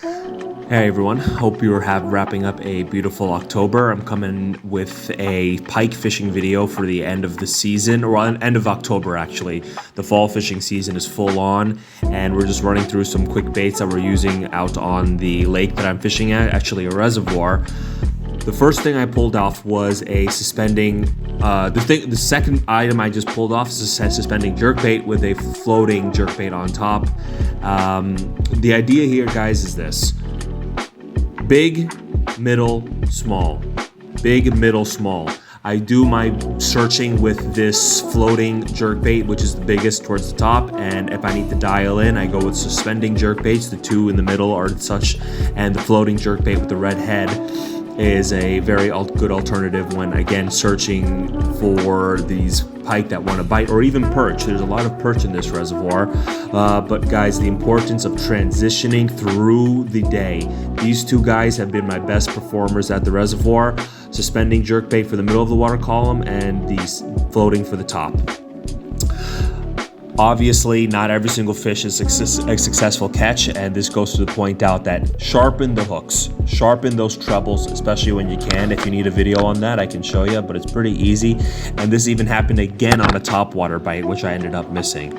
Hey everyone, hope you're wrapping up a beautiful October. I'm coming with a pike fishing video for the end of the season, or end of October actually. The fall fishing season is full on, and we're just running through some quick baits that we're using out on the lake that I'm fishing at, actually a reservoir. The first thing I pulled off was a suspending, the second item I just pulled off is a suspending jerkbait with a floating jerkbait on top. The idea here, guys, is this. Big, middle, small. Big, middle, small. I do my searching with this floating jerkbait, which is the biggest towards the top, and if I need to dial in, I go with suspending jerkbaits. The two in the middle are such, and the floating jerkbait with the red head is a very good alternative when, again, searching for these pike that want to bite, or even perch. There's a lot of perch in this reservoir, but guys, the importance of transitioning through the day. These two guys have been my best performers at the reservoir, suspending jerkbait for the middle of the water column and these floating for the top. Obviously, not every single fish is a successful catch, and this goes to point out that sharpen the hooks, sharpen those trebles, especially when you can. If you need a video on that, I can show you, but it's pretty easy. And this even happened again on a topwater bite, which I ended up missing.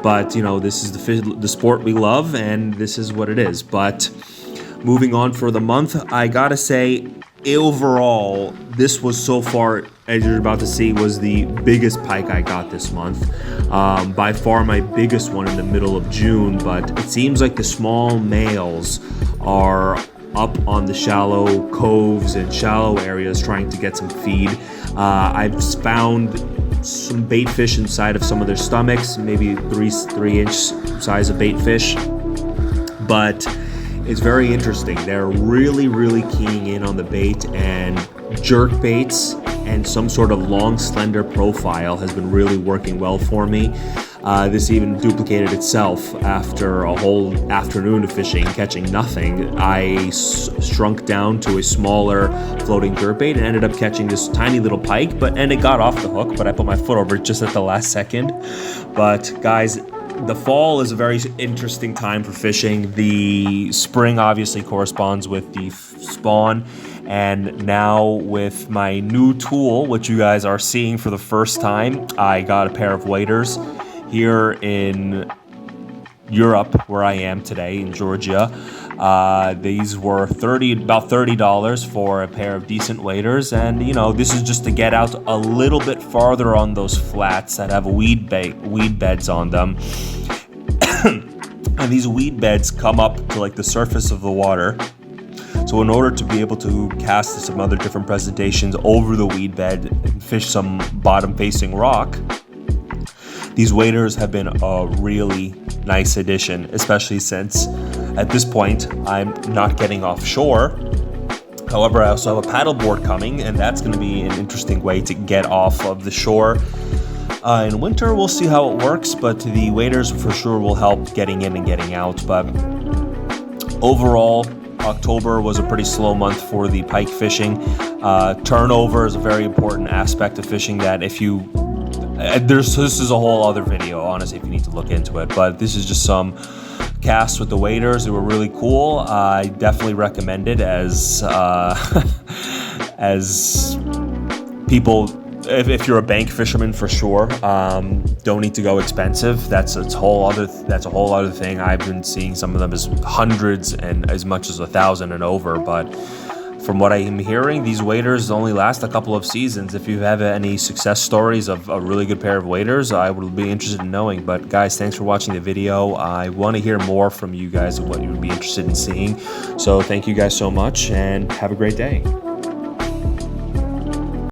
But, you know, this is the sport we love, and this is what it is. But moving on for the month, I gotta say, overall, this was so far, as you're about to see, was the biggest pike I got this month. By far my biggest one in the middle of June, but it seems like the small males are up on the shallow coves and shallow areas trying to get some feed. I've found some bait fish inside of some of their stomachs, maybe 3-inch size of bait fish, but it's very interesting. They're really keying in on the bait, and jerk baits and some sort of long, slender profile has been really working well for me. This even duplicated itself after a whole afternoon of fishing, catching nothing. I shrunk down to a smaller floating jerkbait and ended up catching this tiny little pike, and it got off the hook, but I put my foot over it just at the last second. But guys, the fall is a very interesting time for fishing. The spring obviously corresponds with the spawn, and now with my new tool, which you guys are seeing for the first time, I got a pair of waders here in Europe, where I am today in Georgia. These were about $30 for a pair of decent waders, and you know, this is just to get out a little bit farther on those flats that have weed beds on them. And these weed beds come up to like the surface of the water. So in order to be able to cast some other different presentations over the weed bed and fish some bottom facing rock, these waders have been a really nice addition, especially since at this point I'm not getting offshore. However, I also have a paddleboard coming, and that's going to be an interesting way to get off of the shore. In winter, we'll see how it works, but the waders for sure will help getting in and getting out. But overall, October was a pretty slow month for the pike fishing. Turnover is a very important aspect of fishing that if you... this is a whole other video, honestly, if you need to look into it. But this is just some casts with the waders. They were really cool. I definitely recommend it as people... If you're a bank fisherman, for sure, don't need to go expensive. That's a whole other thing. I've been seeing some of them as hundreds and as much as 1,000 and over. But from what I am hearing, these waders only last a couple of seasons. If you have any success stories of a really good pair of waders, I would be interested in knowing. But guys, thanks for watching the video. I want to hear more from you guys of what you would be interested in seeing. So thank you guys so much, and have a great day.